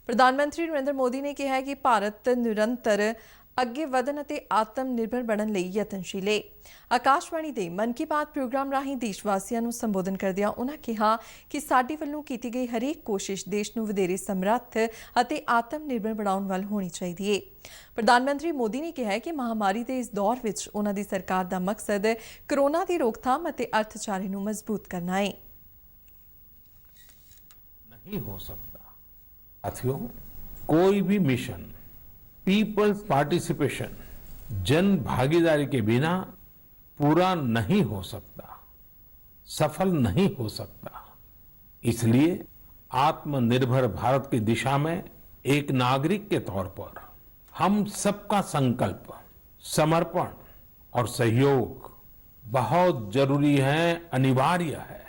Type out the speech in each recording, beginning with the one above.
प्रधानमंत्री नरेंद्र मोदी ने कहा है कि भारत निरंतर अगे ਵਧਣ ਅਤੇ ਆਤਮ ਨਿਰਭਰ ਬਣਨ ਲਈ ਯਤਨਸ਼ੀਲ ਹੈ। ਆਕਾਸ਼ਵਾਣੀ ਦੇ ਮਨ ਕੀ ਬਾਤ ਪ੍ਰੋਗਰਾਮ ਰਾਹੀਂ ਦੇਸ਼ਵਾਸੀਆਂ ਨੂੰ ਸੰਬੋਧਨ ਕਰਦਿਆਂ ਉਨ੍ਹਾਂ ਕਿਹਾ ਕਿ ਸਾਡੀ ਵੱਲੋਂ ਕੀਤੀ ਗਈ ਹਰੇਕ ਕੋਸ਼ਿਸ਼ ਦੇਸ਼ ਨੂੰ ਵਧੇਰੇ ਸਮਰੱਥ ਅਤੇ ਆਤਮ ਨਿਰਭਰ ਬਣਾਉਣ ਵੱਲ ਹੋਣੀ ਚਾਹੀਦੀ ਹੈ। ਪ੍ਰਧਾਨ ਮੰਤਰੀ ਮੋਦੀ ਨੇ ਕਿਹਾ ਕਿ ਮਹਾਮਾਰੀ ਦੇ ਇਸ ਦੌਰ ਵਿੱਚ ਉਨ੍ਹਾਂ ਦੀ ਸਰਕਾਰ ਦਾ ਮਕਸਦ ਕੋਰੋਨਾ ਦੀ ਰੋਕਥਾਮ ਅਤੇ ਅਰਥਚਾਰੇ ਨੂੰ ਮਜ਼ਬੂਤ करना है। नहीं हो सकता साथियों, कोई भी मिशन पीपल्स पार्टिसिपेशन जन भागीदारी के बिना पूरा नहीं हो सकता, सफल नहीं हो सकता। इसलिए आत्मनिर्भर भारत की दिशा में एक नागरिक के तौर पर हम सबका संकल्प, समर्पण और सहयोग बहुत जरूरी है, अनिवार्य है।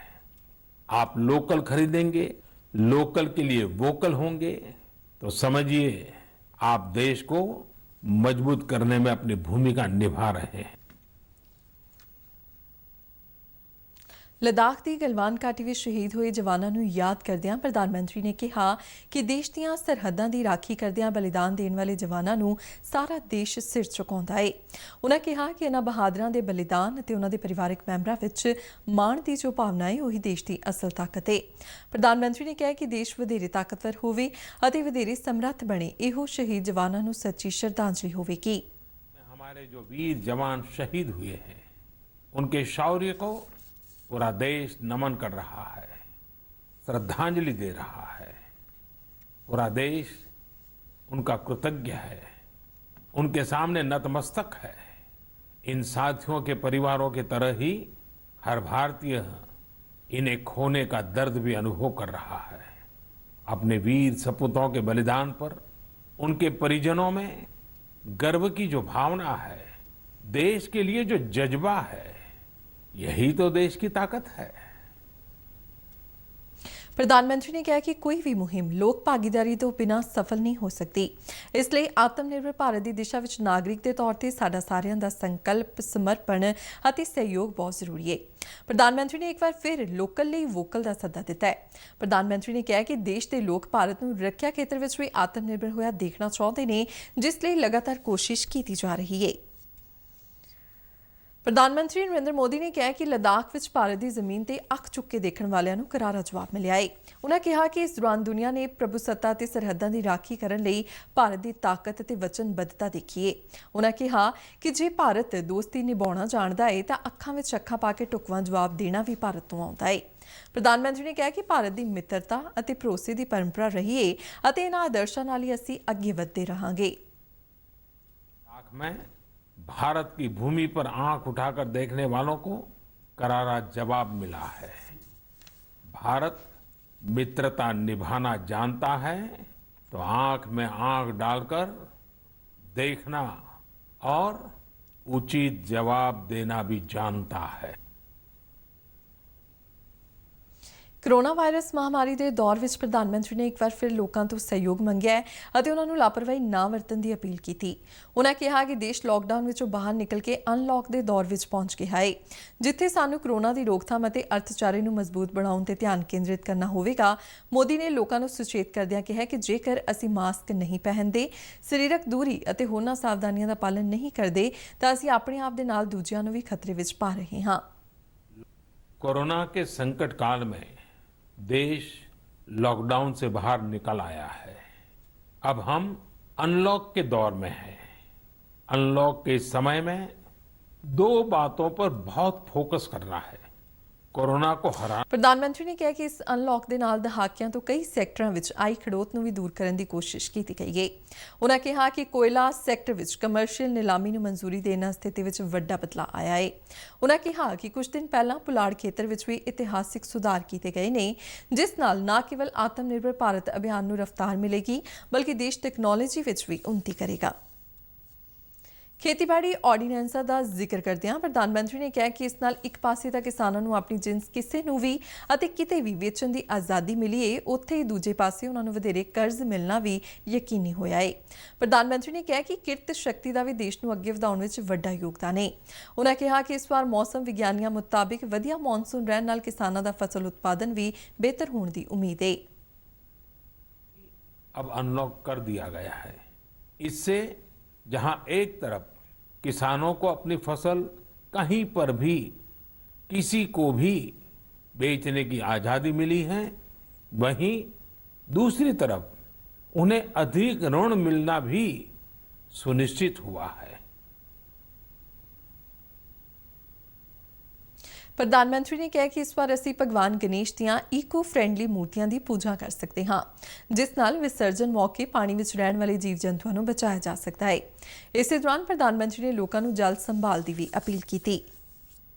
आप लोकल खरीदेंगे, लोकल के लिए वोकल होंगे तो समझिए आप देश को मजबूत करने में अपनी भूमिका निभा रहे हैं। लद्दाख की गलवान घाटी में शहीद हुए जवानों को याद करदियां प्रधानमंत्री ने कहा कि देश दीयां सरहदां की राखी करदियां बलिदान देने वाले जवानों को सारा देश सिर झुकाउंदा है। उन्होंने कहा कि इन्हां बहादुरां दे बलिदान ते उन्हां दे परिवारक मैंबरां विच माण दी जो भावना है वही देश की असल ताकत है। प्रधानमंत्री ने कहा कि देश वधेरे ताकतवर होवे अते वधेरे समर्थ बने, इहो शहीद जवानों को सच्ची श्रद्धांजलि होवेगी। हमारे जो वीर जवान शहीद हुए हैं उनके शौर्य को पूरा देश नमन कर रहा है, श्रद्धांजलि दे रहा है। पूरा देश उनका कृतज्ञ है, उनके सामने नतमस्तक है। इन साथियों के परिवारों की तरह ही हर भारतीय इन्हें खोने का दर्द भी अनुभव कर रहा है। अपने वीर सपूतों के बलिदान पर उनके परिजनों में गर्व की जो भावना है, देश के लिए जो जज्बा है, यही तो देश की ताकत है। प्रधानमंत्री ने कहा कि कोई भी मुहिम लोक भागीदारी तो बिना सफल नहीं हो सकती। इसलिए आत्मनिर्भर भारत की दिशा में नागरिक के तौर पर साडा सारियां दा संकल्प, समर्पण और सहयोग बहुत जरूरी है। प्रधानमंत्री ने एक बार फिर लोकल ਲਈ वोकल का सद्दा दिता है। प्रधानमंत्री ने कहा कि देश के लोग भारत ਨੂੰ ਰੱਖਿਆ ਖੇਤਰ ਵਿੱਚ ਵੀ आत्मनिर्भर ਹੋਇਆ देखना चाहते हैं, जिस ਲਈ लगातार कोशिश की जा रही है। प्रधानमंत्री नरेंद्र मोदी ने कहा कि लद्दाख विच भारत की जमीन ते अख चुक के देखने वालियां नूं करारा जवाब मिलिया है। उन्होंने कहा कि इस दौरान दुनिया ने प्रभुसत्ता ते सरहदां की राखी करने लई भारत की ताकत ते वचनबद्धता देखी है। उन्होंने कहा कि जे भारत दोस्ती निभाउणा जाणदा है तां अखां विच अखां पा के ढुकवां जवाब देना भी भारत तों आउंदा है। प्रधानमंत्री ने कहा कि भारत की मित्रता अते भरोसे की परंपरा रही है अते इन्हां आदर्शां नाल ही असीं अगे वधदे रहांगे। भारत की भूमि पर आंख उठाकर देखने वालों को करारा जवाब मिला है। भारत मित्रता निभाना जानता है तो आंख में आंख डालकर देखना और उचित जवाब देना भी जानता है। कोरोना वायरस महामारी के दौर में प्रधानमंत्री ने एक बार फिर लोगों तो सहयोग मंगया है और उन्होंने लापरवाही ना वरतन की अपील की थी। उन्होंने कहा कि देश लॉकडाउन विचों बाहर निकल के अनलॉक के दौर में पहुंच गया है, जिथे सानू कोरोना की रोकथाम और अर्थचारे को मजबूत बनाने पर ध्यान केंद्रित करना होगा। मोदी ने लोगों को सुचेत करदियां कहा कि जेकर असीं मास्क नहीं पहनते, शरीरक दूरी और होरनां सावधानियां का पालन नहीं करते तो असीं अपने आप दे नाल दूजियां नूं भी खतरे विच पा रहे हां। कोरोना के संकट काल में देश लॉकडाउन से बाहर निकल आया है। अब हम अनलॉक के दौर में हैं। अनलॉक के समय में दो बातों पर बहुत फोकस करना है। कोरोना को हरा। प्रधानमंत्री ने कहा कि इस अनलॉक के नाल दहाकियां तो कई सैक्टरां विच आई खड़ोत नूं भी दूर करने की कोशिश की गई है। उन्होंने कहा कि कोयला सैक्टर विच कमर्शियल नीलामी नूं मंजूरी देना स्थिति विच वड्डा बदलाव आया है। उन्होंने कहा कि कुछ दिन पहला पुलाड़ खेतर विच भी इतिहासिक सुधार किए गए ने, जिस नाल न केवल आत्मनिर्भर भारत अभियान नूं रफ्तार मिलेगी बल्कि देश टैक्नोलॉजी विच भी उन्नति करेगा। खेतीबाड़ी ऑर्डीनेंसा का जिक्र करदियां प्रधानमंत्री ने कहा कि इस नाल एक पासे तां किसानां नूं अपनी जिन्स किसी नूं भी अते किते भी वेचण की आज़ादी मिली है, उत्थे ही दूजे पासे उन्हां नूं वधेरे कर्ज मिलना भी यकीनी होया है। प्रधानमंत्री ने कहा कि किरत शक्ति का भी देश नूं अगे वधाउण विच वड्डा योगदान है। उन्होंने कहा कि इस बार मौसम विग्यानियां मुताबिक वधिया मॉनसून रहण नाल किसानां दा फसल उत्पादन भी बेहतर होण दी उम्मीद है। अब अनलॉक कर दिया गया है। इससे जहां एक तरफ किसानों को अपनी फसल कहीं पर भी किसी को भी बेचने की आजादी मिली है, वहीं दूसरी तरफ उन्हें अधिक ऋण मिलना भी सुनिश्चित हुआ है। ਪ੍ਰਧਾਨ ਮੰਤਰੀ ਨੇ ਕਿਹਾ ਕਿ ਇਸ ਵਾਰ ਅਸੀਂ ਭਗਵਾਨ ਗਣੇਸ਼ ਦੀਆਂ ਈਕੋ ਫ੍ਰੈਂਡਲੀ ਮੂਰਤੀਆਂ ਦੀ ਪੂਜਾ ਕਰ ਸਕਦੇ ਹਾਂ, ਜਿਸ ਨਾਲ ਵਿਸਰਜਨ ਮੌਕੇ ਪਾਣੀ ਵਿੱਚ ਰਹਿਣ ਵਾਲੇ ਜੀਵ ਜੰਤੂਆਂ ਨੂੰ ਬਚਾਇਆ ਜਾ ਸਕਦਾ ਹੈ। ਇਸੇ ਦੌਰਾਨ ਪ੍ਰਧਾਨ ਮੰਤਰੀ ਨੇ ਲੋਕਾਂ ਨੂੰ ਜਲ ਸੰਭਾਲ ਦੀ ਵੀ ਅਪੀਲ ਕੀਤੀ।